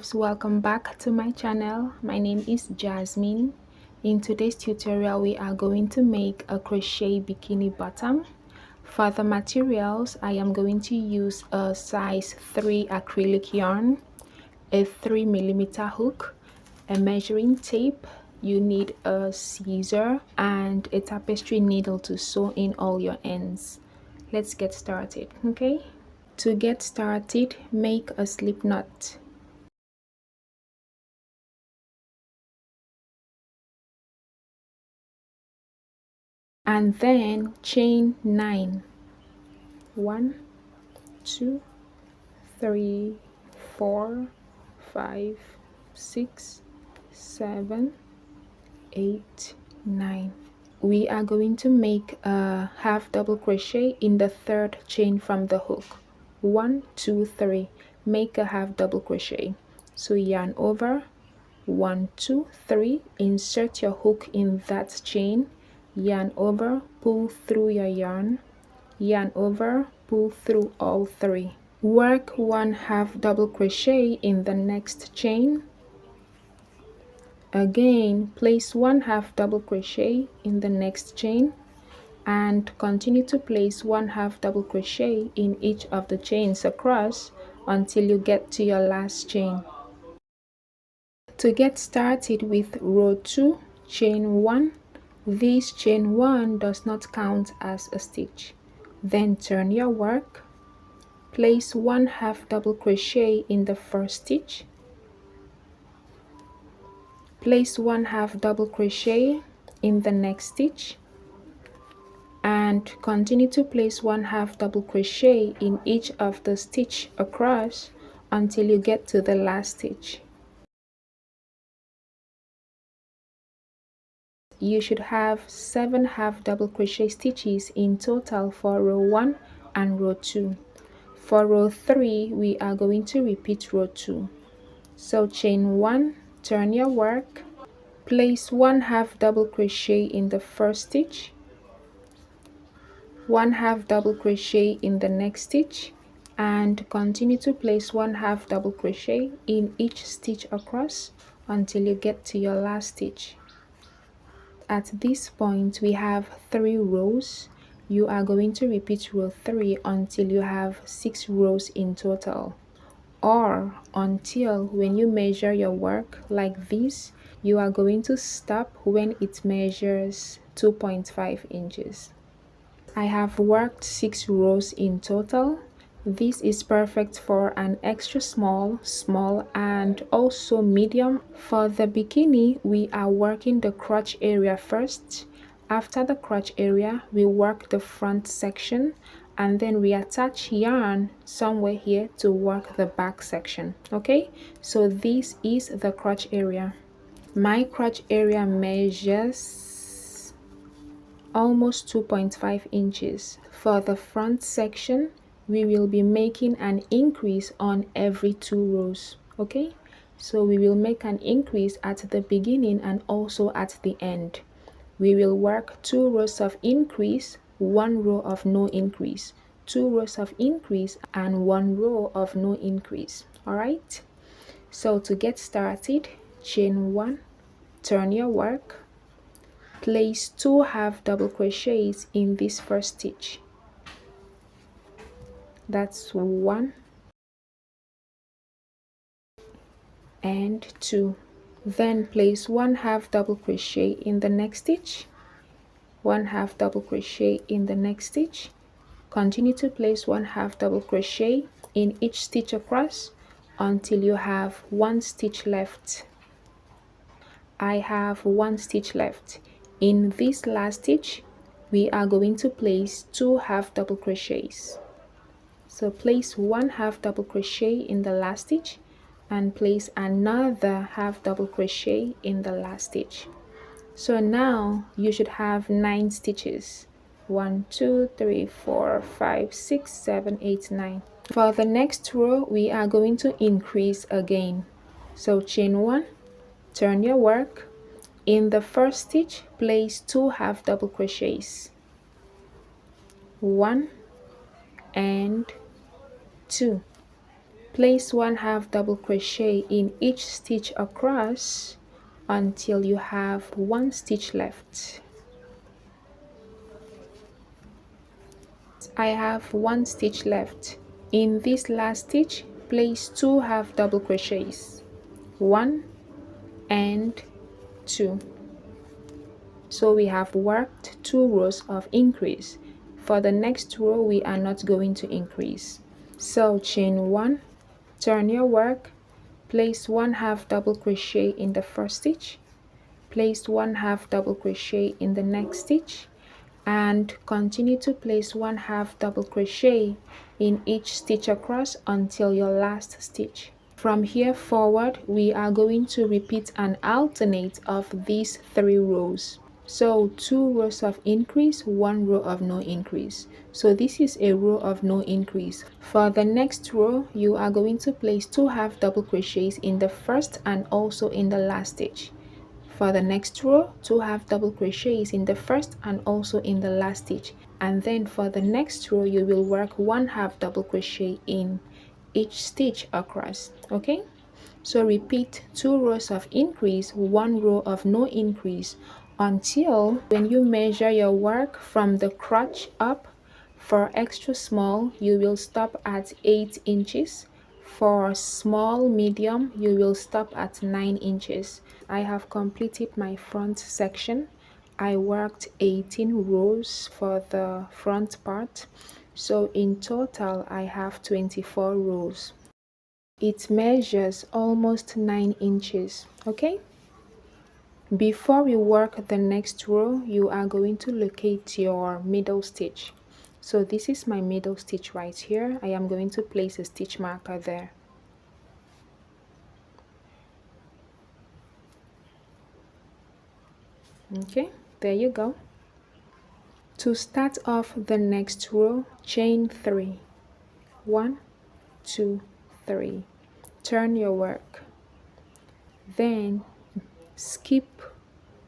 loves, welcome back to my channel. My name is Jasmine. In today's tutorial we are going to make a crochet bikini bottom. For the materials, I am going to use a size 3 acrylic yarn, a 3mm hook, a measuring tape. You need a scissor and a tapestry needle to sew in all your ends. Let's get started. Okay, to get started, make a slip knot. And then chain 9. 1 2 3 4 5 6 7 8 9. We are going to make a half double crochet in the third chain from the hook. 1 2 3. Make a half double crochet. So yarn over, 1 2 3, insert your hook in that chain, yarn over, pull through your yarn, yarn over, pull through all 3. Work 1 half double crochet in the next chain. Again, place 1 half double crochet in the next chain and continue to place 1 half double crochet in each of the chains across until you get to your last chain. To get started with row 2, chain 1, this chain 1 does not count as a stitch. Then turn your work, place 1 half double crochet in the first stitch, place 1 half double crochet in the next stitch, and continue to place 1 half double crochet in each of the stitch across until you get to the last stitch. You should have 7 half double crochet stitches in total for row 1 and row 2. For row 3, we are going to repeat row 2. So chain 1, turn your work, place 1 half double crochet in the first stitch, 1 half double crochet in the next stitch, and continue to place 1 half double crochet in each stitch across until you get to your last stitch. At this point, we have 3 rows. You are going to repeat row 3 until you have 6 rows in total, or until when you measure your work like this, you are going to stop when it measures 2.5 inches. I have worked 6 rows in total. This is perfect for an extra small, small, and also medium. For the bikini, we are working the crotch area first. After the crotch area, we work the front section, and then we attach yarn somewhere here to work the back section. Okay, so this is the crotch area. My crotch area measures almost 2.5 inches. For the front section, we will be making an increase on every 2 rows. Okay, so we will make an increase at the beginning and also at the end. We will work 2 rows of increase, 1 row of no increase, 2 rows of increase, and 1 row of no increase. All right, so to get started, chain 1, turn your work, place 2 half double crochets in this first stitch. That's 1 and 2. Then place 1 half double crochet in the next stitch, 1 half double crochet in the next stitch. Continue to place 1 half double crochet in each stitch across until you have 1 stitch left. I have 1 stitch left. In this last stitch, we are going to place 2 half double crochets. So place 1 half double crochet in the last stitch and place another half double crochet in the last stitch. So now you should have 9 stitches. 1 2 3 4 5 6 7 8 9. For the next row, we are going to increase again. So chain 1, turn your work. In the first stitch, place 2 half double crochets, 1 and 2. Place 1/2 double crochet in each stitch across until you have 1 stitch left. I have 1 stitch left. In this last stitch, place 2 half double crochets, 1 and 2. So we have worked 2 rows of increase. For the next row, we are not going to increase. So chain 1, turn your work, place 1/2 double crochet in the first stitch, place 1/2 double crochet in the next stitch, and continue to place 1/2 double crochet in each stitch across until your last stitch. From here forward, we are going to repeat an alternate of these 3 rows. So 2 rows of increase, 1 row of no increase. So this is a row of no increase. For the next row, you are going to place 2 half double crochets in the first and also in the last stitch. For the next row, 2 half double crochets in the first and also in the last stitch. And then for the next row, you will work 1 half double crochet in each stitch across. Okay, so repeat 2 rows of increase, 1 row of no increase, until when you measure your work from the crotch up, for extra small you will stop at 8 inches. For small medium, you will stop at 9 inches. I have completed my front section. I worked 18 rows for the front part, so in total I have 24 rows. It measures almost 9 inches. Okay, before we work the next row, you are going to locate your middle stitch. So this is my middle stitch right here. I am going to place a stitch marker there. Okay, there you go. To start off the next row, chain 3. 1, 2, 3. Turn your work. Then skip.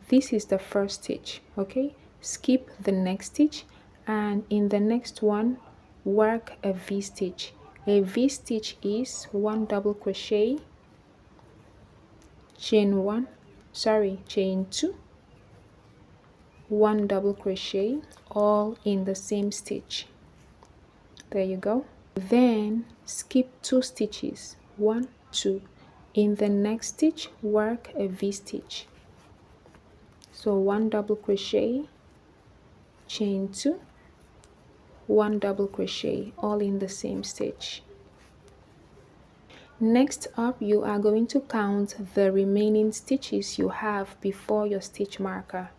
This is the first stitch. Okay, skip the next stitch, and in the next one work a V-stitch. A V-stitch is 1 double crochet, chain 2, 1 double crochet, all in the same stitch. There you go. Then skip 2 stitches, 1, 2. In the next stitch work a V-stitch. So 1 double crochet, chain 2, 1 double crochet, all in the same stitch. Next up, you are going to count the remaining stitches you have before your stitch marker.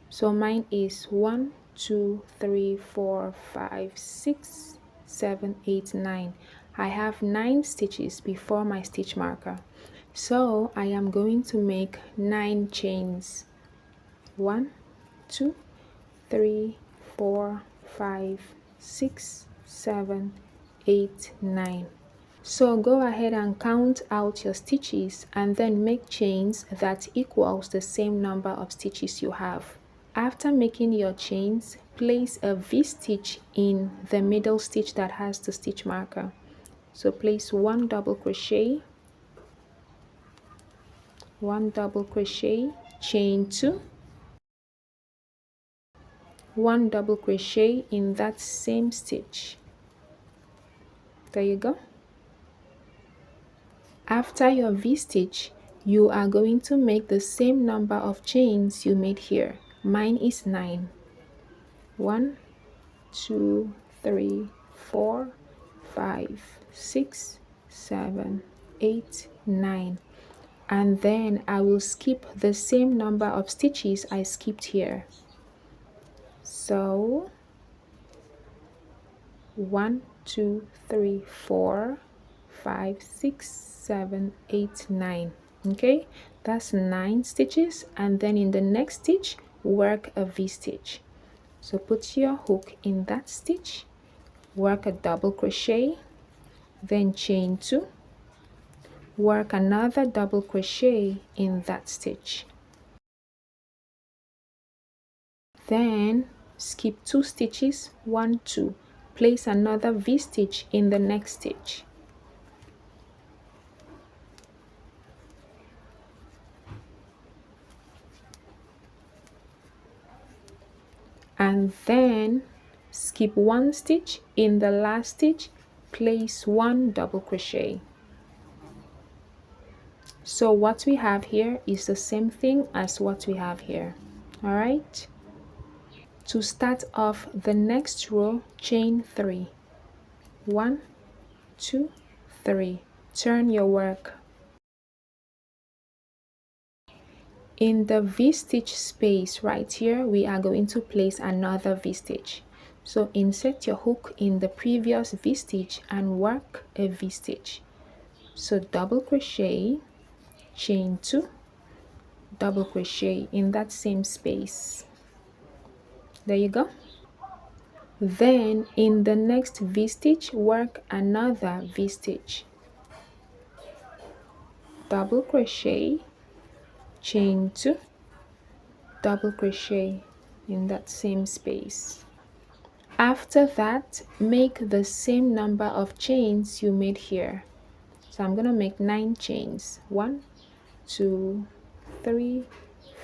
So mine is 1, 2, 3, 4, 5, 6, 7, 8, 9. I have 9 stitches before my stitch marker. So I am going to make 9 chains. 1, 2, 3, 4, 5, 6, 7, 8, 9. So go ahead and count out your stitches and then make chains that equals the same number of stitches you have. After making your chains, place a V-stitch in the middle stitch that has the stitch marker. So place 1 double crochet, 1 double crochet, chain 2, 1 double crochet in that same stitch. There you go. After your V-stitch, you are going to make the same number of chains you made here. Mine is 9. 1, 2, 3, 4, 5, 6, 7, 8, 9. And then I will skip the same number of stitches I skipped here. So 1, 2, 3, 4, 5, 6, 7, 8, 9. Okay, that's 9 stitches, and then in the next stitch work a V-stitch. So put your hook in that stitch, work a double crochet, then chain 2, work another double crochet in that stitch, then skip 2 stitches, 1, 2, place another V-stitch in the next stitch, and then skip one stitch. In the last stitch, place one double crochet. So what we have here is the same thing as what we have here. All right, to start off the next row, chain 3. 1, 2, 3. Turn your work. In the V-stitch space right here, we are going to place another V-stitch. So insert your hook in the previous V-stitch and work a V-stitch. So double crochet, chain 2, double crochet in that same space. There you go. Then in the next V-stitch, work another V-stitch. Double crochet, chain 2, double crochet in that same space. After that, make the same number of chains you made here. So I'm gonna make 9 chains. 1, 2, 3,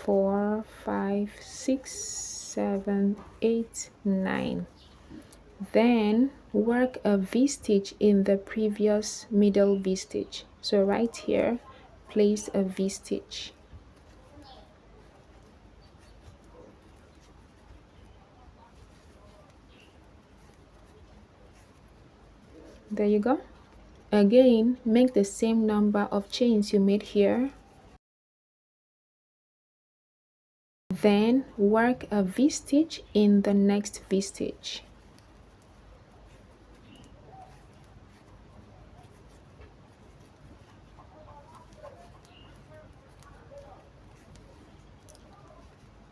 4, 5, 6, 7, 8, 9. Then work a V-stitch in the previous middle V-stitch. So right here, place a V-stitch. There you go. Again, make the same number of chains you made here. Then work a V-stitch in the next V-stitch.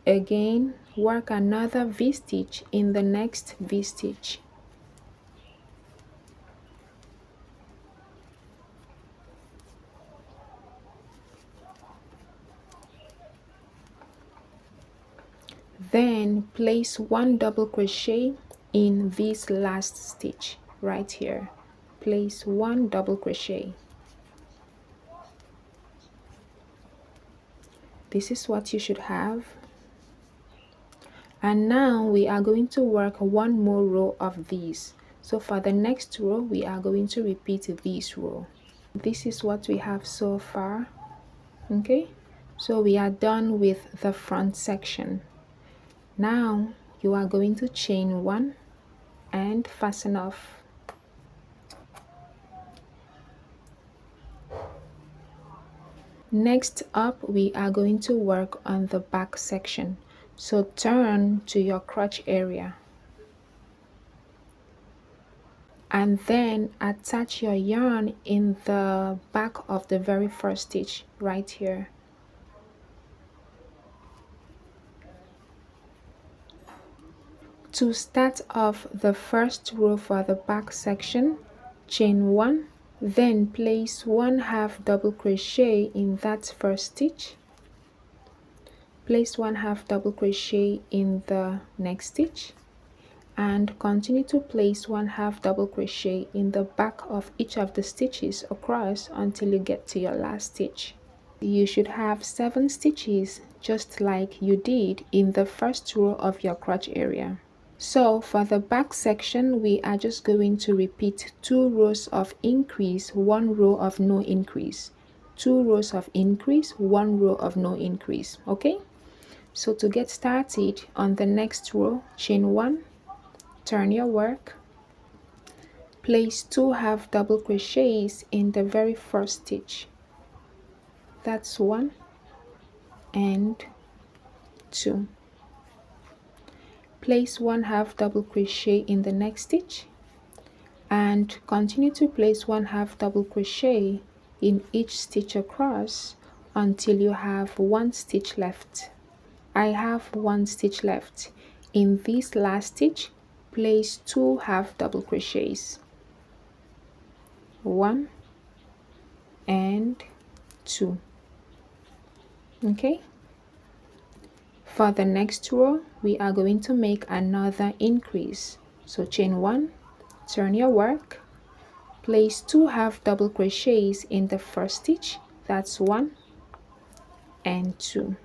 Again, work another V-stitch in the next V-stitch. Then place one double crochet in this last stitch right here. Place one double crochet. This is what you should have. And now we are going to work one more row of these. So for the next row, we are going to repeat this row. This is what we have so far. Okay, so we are done with the front section. Now you are going to chain 1 and fasten off. Next up, we are going to work on the back section. So turn to your crotch area and then attach your yarn in the back of the very first stitch right here. To start off the first row for the back section, chain 1, then place 1/2 double crochet in that first stitch. Place 1/2 double crochet in the next stitch and continue to place 1/2 double crochet in the back of each of the stitches across until you get to your last stitch. You should have 7 stitches just like you did in the first row of your crotch area. So for the back section, we are just going to repeat 2 rows of increase, 1 row of no increase. 2 rows of increase, 1 row of no increase. Okay, so to get started on the next row, chain 1, turn your work, place 2/2 double crochets in the very first stitch. That's 1 and 2. Place 1/2 double crochet in the next stitch and continue to place 1/2 double crochet in each stitch across until you have 1 stitch left. I have 1 stitch left. In this last stitch, place 2/2 double crochets. 1 and 2. Okay, for the next row, we are going to make another increase. So chain 1, turn your work, place 2/2 double crochets in the first stitch. That's 1 and 2.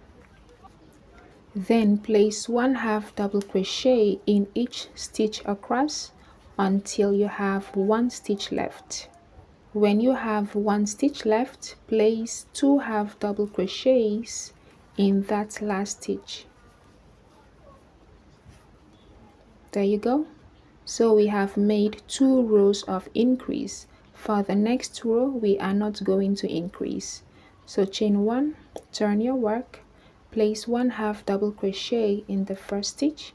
Then place 1/2 double crochet in each stitch across until you have 1 stitch left. When you have 1 stitch left, place 2 half double crochets in that last stitch. There you go. So we have made 2 rows of increase. For the next row, we are not going to increase. So chain 1, turn your work, place 1/2 double crochet in the first stitch.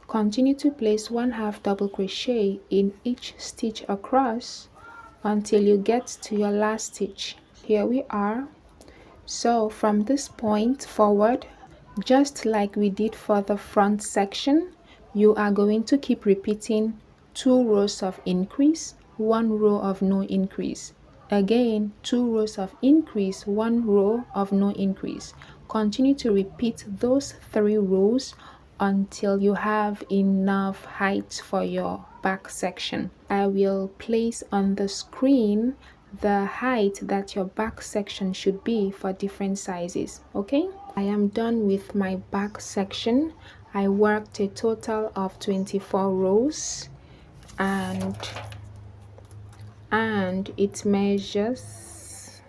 Continue to place 1/2 double crochet in each stitch across until you get to your last stitch. Here we are. So from this point forward, just like we did for the front section, you are going to keep repeating 2 rows of increase, 1 row of no increase. Again, 2 rows of increase, 1 row of no increase. Continue to repeat those 3 rows until you have enough height for your back section. I will place on the screen the height that your back section should be for different sizes. Okay, I am done with my back section. I worked a total of 24 rows and it measures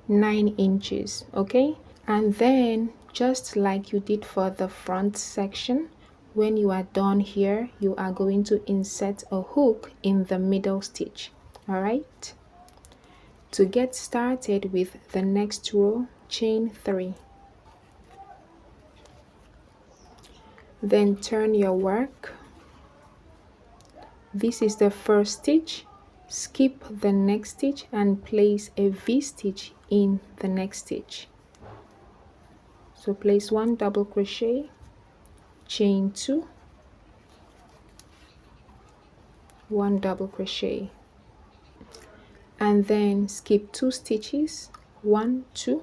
9 inches. Okay, and then just like you did for the front section, when you are done here, you are going to insert a hook in the middle stitch. All right, to get started with the next row, chain 3, then turn your work. This is the first stitch. Skip the next stitch and place a V-stitch in the next stitch. So place 1 double crochet, chain 2, 1 double crochet, and then skip 2 stitches, 1, 2,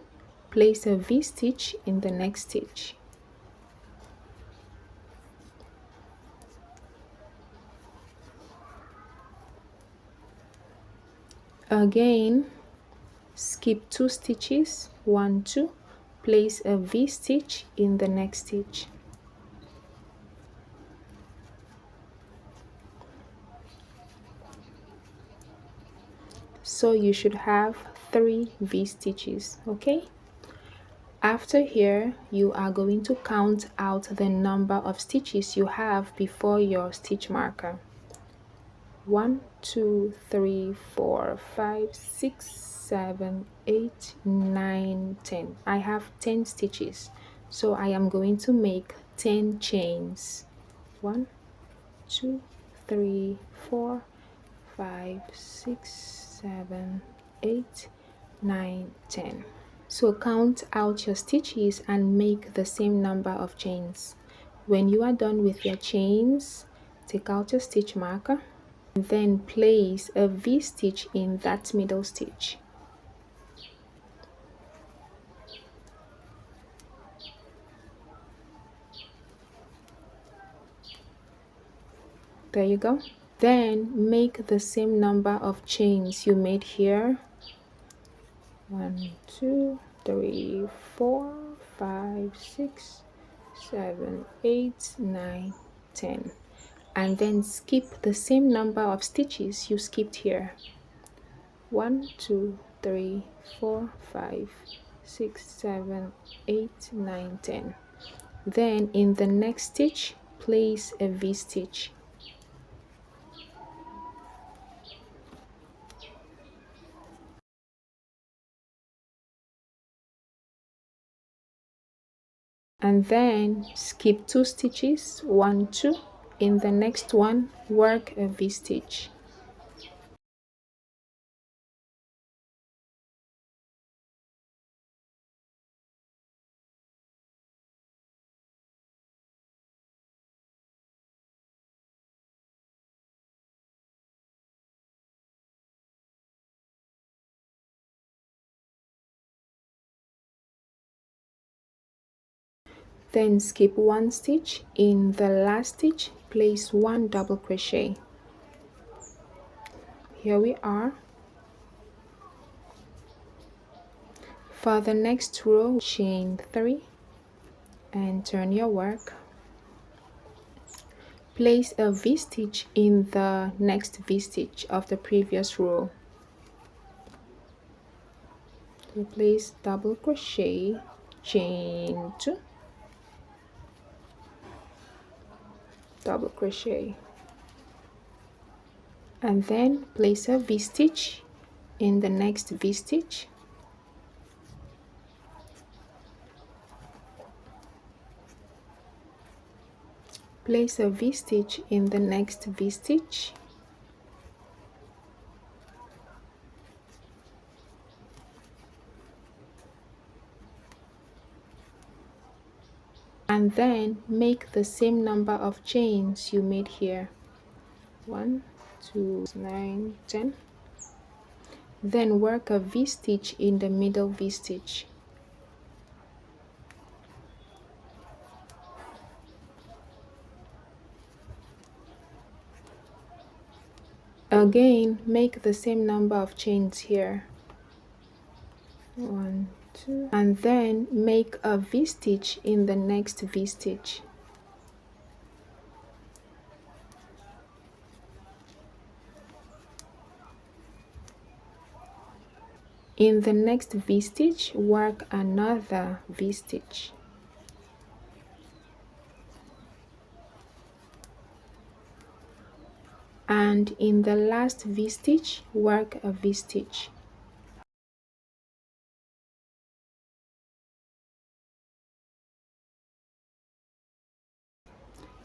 place a V-stitch in the next stitch. Again, skip 2 stitches, 1, 2, place a V-stitch in the next stitch. So you should have 3 V-stitches. Okay, after here you are going to count out the number of stitches you have before your stitch marker. 1, 2, 3, 4, 5, 6, 7, 8, 9, 10. I have 10 stitches, so I am going to make 10 chains. 1, 2, 3, 4, 5, 6, 7, 8, 9, 10. So count out your stitches and make the same number of chains. When you are done with your chains, take out your stitch marker, then place a V-stitch in that middle stitch. There you go. Then make the same number of chains you made here. 1, 2, 3, 4, 5, 6, 7, 8, 9, 10. And then skip the same number of stitches you skipped here. 1, 2, 3, 4, 5, 6, 7, 8, 9, 10. Then in the next stitch, place a V-stitch. And then skip 2 stitches, 1, 2. In the next one, work a V-stitch. Then skip 1 stitch. In the last stitch, place 1 double crochet. Here we are. For the next row, chain 3 and turn your work. Place a V-stitch in the next V-stitch of the previous row. So place double crochet, chain 2, double crochet, and then place a V-stitch in the next V-stitch. Place a V-stitch in the next V-stitch. And then make the same number of chains you made here. 1, 2, 9, 10. Then work a V-stitch in the middle V-stitch. Again, make the same number of chains here. 1, 2, and then make a V-stitch in the next V-stitch. In the next V-stitch, work another V-stitch. And in the last V-stitch, work a V-stitch.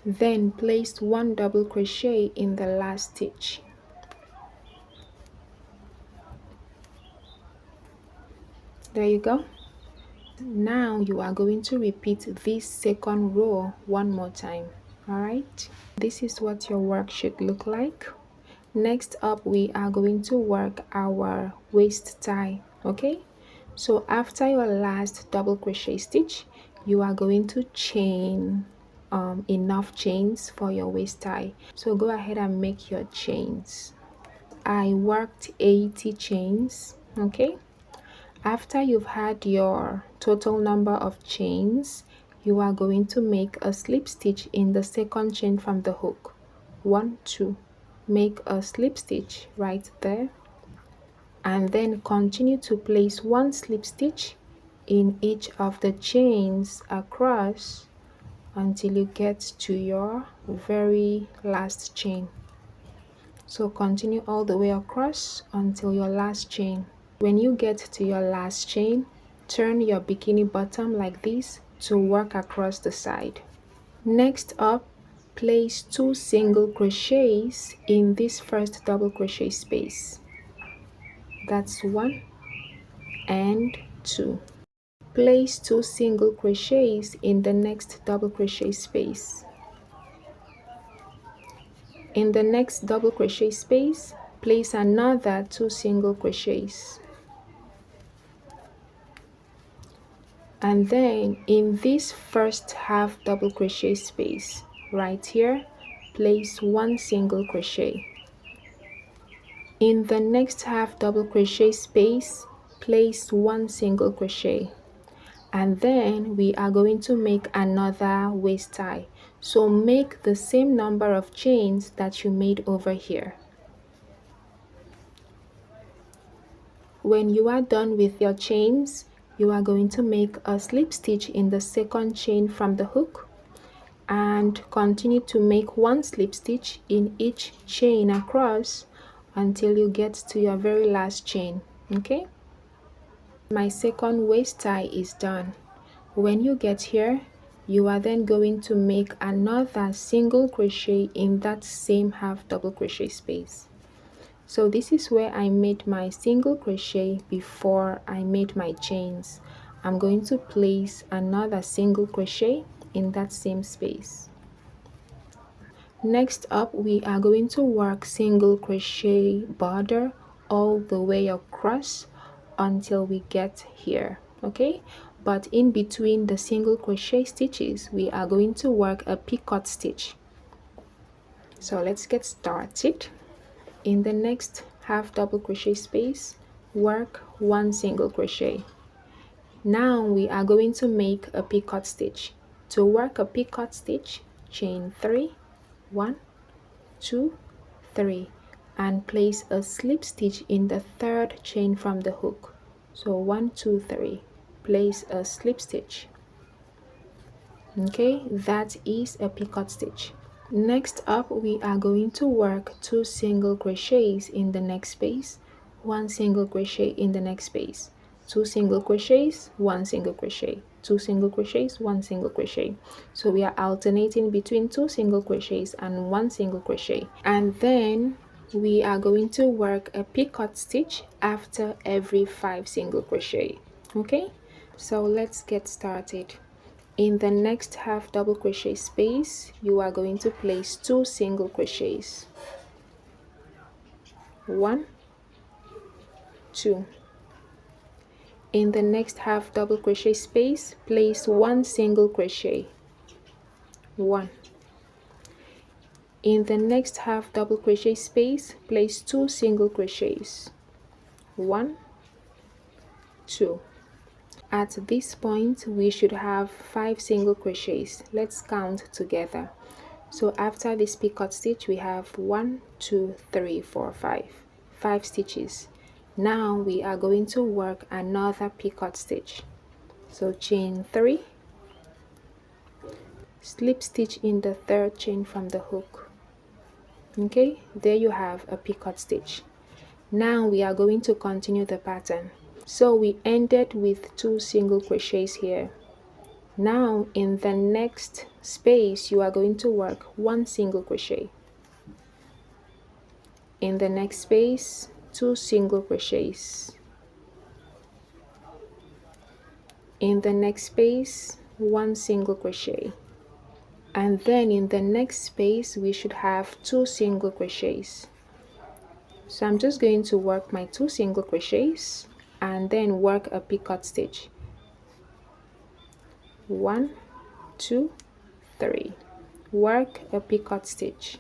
Then place 1 double crochet in the last stitch. There you go. Now you are going to repeat this second row one more time. All right, this is what your work should look like. Next up, we are going to work our waist tie. Okay, so after your last double crochet stitch, you are going to chain enough chains for your waist tie. So go ahead and make your chains. I worked 80 chains. Okay, after you've had your total number of chains, you are going to make a slip stitch in the second chain from the hook. 1, 2. Make a slip stitch right there, and then continue to place 1 slip stitch in each of the chains across until you get to your very last chain. So continue all the way across until your last chain. When you get to your last chain, turn your bikini bottom like this to work across the side. Next up, place 2 single crochets in this first double crochet space. That's 1 and 2. Place 2 single crochets in the next double crochet space. In the next double crochet space, place another 2 single crochets. And then in this first half double crochet space right here, place 1 single crochet. In the next half double crochet space, place 1 single crochet. And then we are going to make another waist tie. So make the same number of chains that you made over here. When you are done with your chains, you are going to make a slip stitch in the second chain from the hook and continue to make 1 slip stitch in each chain across until you get to your very last chain. Okay, my second waist tie is done. When you get here, you are then going to make another single crochet in that same half double crochet space. So this is where I made my single crochet before I made my chains. I'm going to place another single crochet in that same space. Next up, we are going to work single crochet border all the way across until we get here. Okay, but in between the single crochet stitches, we are going to work a picot stitch. So let's get started. In the next half double crochet space, work 1 single crochet. Now we are going to make a picot stitch. To work a picot stitch, chain 3, 1, 2, 3, and place a slip stitch in the third chain from the hook. So 1, 2, 3, place a slip stitch. Okay, that is a picot stitch. Next up, we are going to work 2 single crochets in the next space, 1 single crochet in the next space, 2 single crochets, 1 single crochet, 2 single crochets, 1 single crochet. So we are alternating between 2 single crochets and 1 single crochet, and then we are going to work a picot stitch after every 5 single crochet. Okay, so let's get started. In the next half double crochet space, you are going to place 2 single crochets. 1, 2. In the next half double crochet space, place 1 single crochet. 1. In the next half double crochet space, place 2 single crochets. 1, 2. At this point, we should have 5 single crochets. Let's count together. So after this picot stitch, we have 1, 2, 3, 4, 5 stitches. Now we are going to work another picot stitch. So chain 3, slip stitch in the third chain from the hook. Okay, there you have a picot stitch. Now we are going to continue the pattern. So we ended with 2 single crochets here. Now in the next space, you are going to work 1 single crochet. In the next space, 2 single crochets. In the next space, 1 single crochet. And then in the next space, we should have 2 single crochets. So I'm just going to work my 2 single crochets and then work a picot stitch. 1, 2, 3. Work a picot stitch.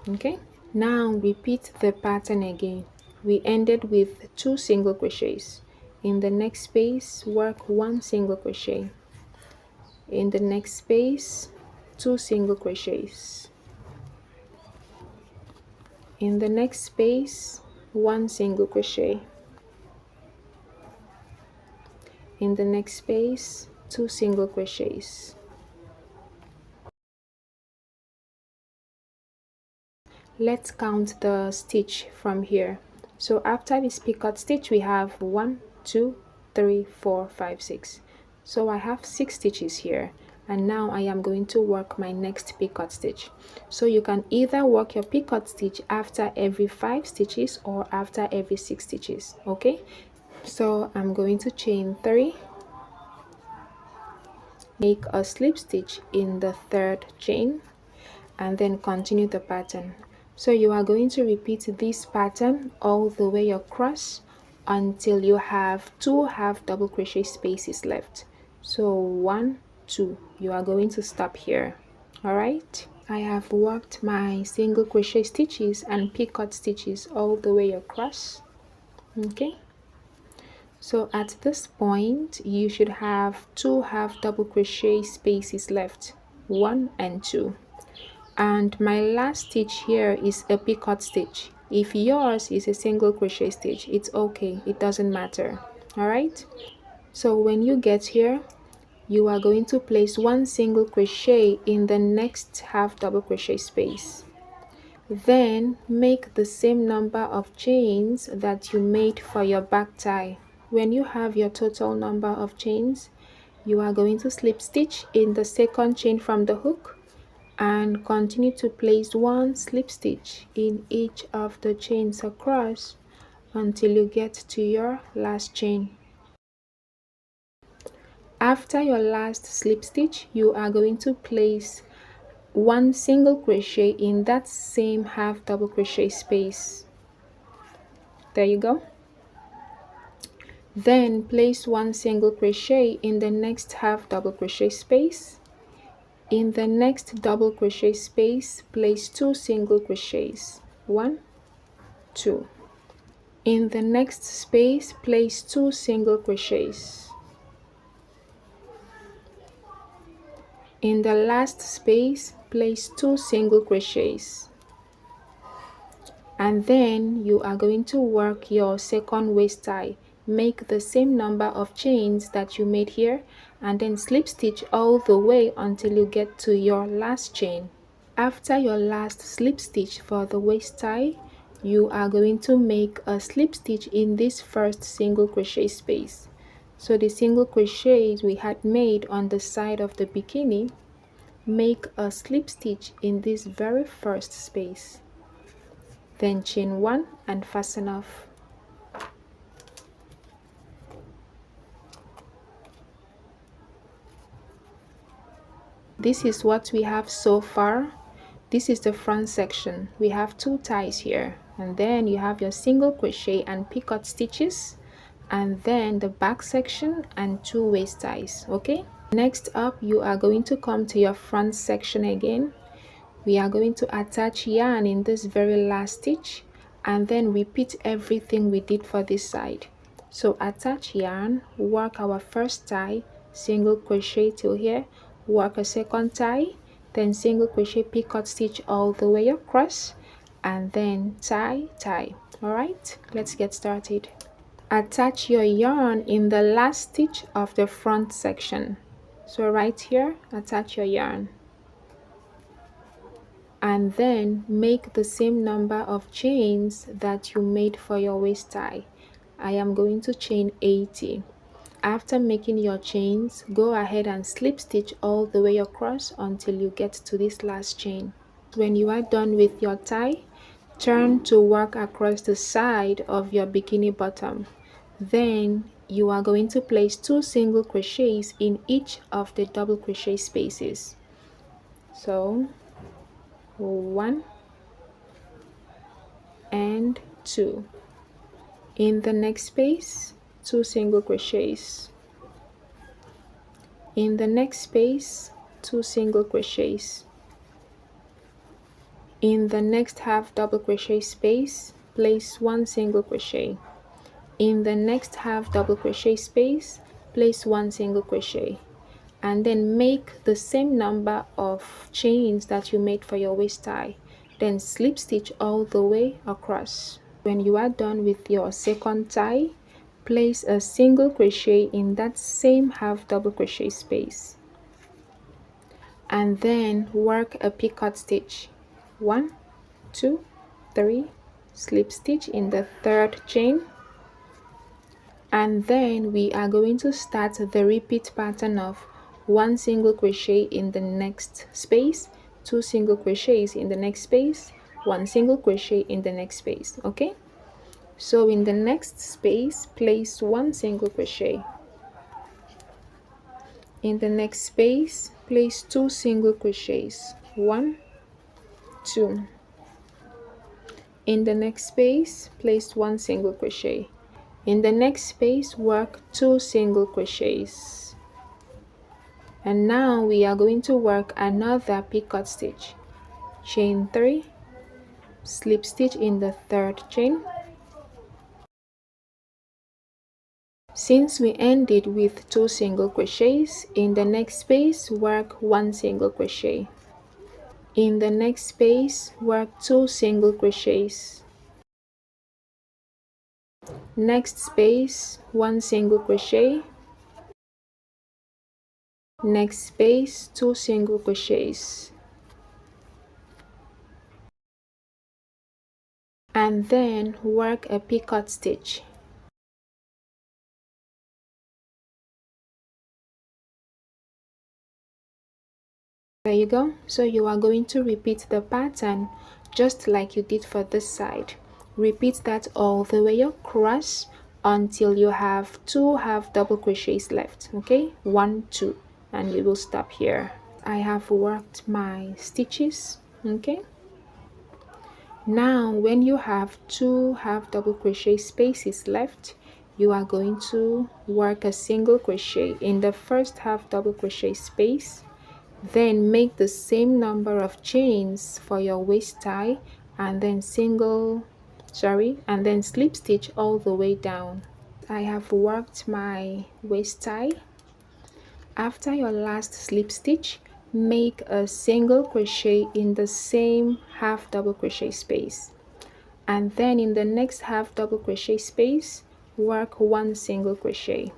Okay, now repeat the pattern again. We ended with 2 single crochets. In the next space, work 1 single crochet. In the next space, 2 single crochets. In the next space, 1 single crochet. In the next space, 2 single crochets. Let's count the stitch from here. So after this picot stitch, we have 1, 2, 3, 4, 5, 6. So I have 6 stitches here, and now I am going to work my next picot stitch. So you can either work your picot stitch after every 5 stitches or after every 6 stitches. Okay, so I'm going to chain 3, make a slip stitch in the third chain, and then continue the pattern. So you are going to repeat this pattern all the way across until you have 2 half double crochet spaces left. So 1, 2, you are going to stop here. All right, I have worked my single crochet stitches and picot stitches all the way across. Okay, so at this point you should have 2 half double crochet spaces left, 1 and 2. And my last stitch here is a picot stitch. If yours is a single crochet stitch, it's okay, it doesn't matter. All right, so when you get here, you are going to place 1 single crochet in the next half double crochet space. Then make the same number of chains that you made for your back tie. When you have your total number of chains, you are going to slip stitch in the second chain from the hook and continue to place 1 slip stitch in each of the chains across until you get to your last chain. After your last slip stitch, you are going to place 1 single crochet in that same half double crochet space. There you go. Then place 1 single crochet in the next half double crochet space. In the next double crochet space, place 2 single crochets. 1, 2. In the next space, place 2 single crochets. In the last space, place 2 single crochets, and then you are going to work your second waist tie. Make the same number of chains that you made here, and then slip stitch all the way until you get to your last chain. After your last slip stitch for the waist tie, you are going to make a slip stitch in this first single crochet space. So the single crochets we had made on the side of the bikini, make a slip stitch in this very first space, then chain 1 and fasten off. This is what we have so far. This is the front section. We have 2 ties here, and then you have your single crochet and picot stitches, and then the back section and 2 waist ties. Okay, next up you are going to come to your front section again. We are going to attach yarn in this very last stitch, and then repeat everything we did for this side. So attach yarn, work our first tie, single crochet till here, work a second tie, then single crochet picot stitch all the way across, and then tie. All right, let's get started. Attach your yarn in the last stitch of the front section. So right here, attach your yarn, and then make the same number of chains that you made for your waist tie. I am going to chain 80. After making your chains, go ahead and slip stitch all the way across until you get to this last chain. When you are done with your tie, turn to work across the side of your bikini bottom. Then you are going to place 2 single crochets in each of the double crochet spaces. So 1 and 2. In the next space, 2 single crochets. In the next space, 2 single crochets. In the next half double crochet space, place 1 single crochet. In the next half double crochet space, place 1 single crochet, and then make the same number of chains that you made for your waist tie. Then slip stitch all the way across. When you are done with your second tie, place a single crochet in that same half double crochet space, and then work a picot stitch. 1, 2, 3, slip stitch in the third chain, and then we are going to start the repeat pattern of 1 single crochet in the next space, 2 single crochets in the next space, 1 single crochet in the next space. Okay, so in the next space, place 1 single crochet. In the next space, place 2 single crochets. 1, 2. In the next space, place 1 single crochet. In the next space, work 2 single crochets. And now we are going to work another picot stitch. Chain 3, slip stitch in the third chain. Since we ended with 2 single crochets, in the next space, work 1 single crochet. In the next space, work 2 single crochets. Next space, 1 single crochet. Next space, 2 single crochets, and then work a picot stitch. There you go. So you are going to repeat the pattern just like you did for this side. Repeat that all the way across until you have 2 half double crochets left. Okay, 1, 2, and you will stop here. I have worked my stitches. Okay, now when you have 2 half double crochet spaces left, you are going to work a single crochet in the first half double crochet space, then make the same number of chains for your waist tie, and then and then slip stitch all the way down. I have worked my waist tie. After your last slip stitch, make a single crochet in the same half double crochet space, and then in the next half double crochet space work one single crochet.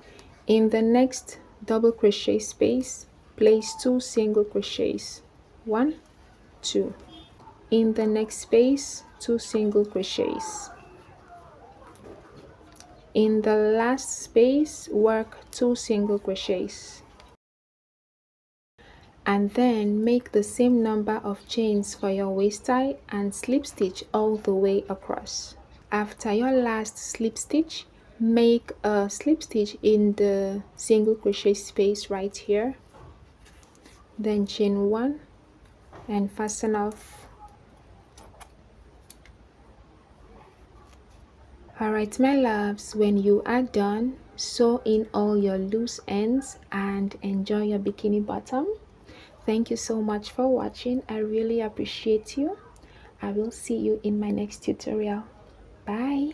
In the next double crochet space place 2 single crochets, 1, 2. In the next space 2 single crochets. In the last space work 2 single crochets, and then make the same number of chains for your waist tie and slip stitch all the way across. After your last slip stitch, make a slip stitch in the single crochet space right here, then chain 1 and fasten off. Alright my loves, when you are done, sew in all your loose ends and enjoy your bikini bottom. Thank you so much for watching. I really appreciate you. I will see you in my next tutorial. Bye.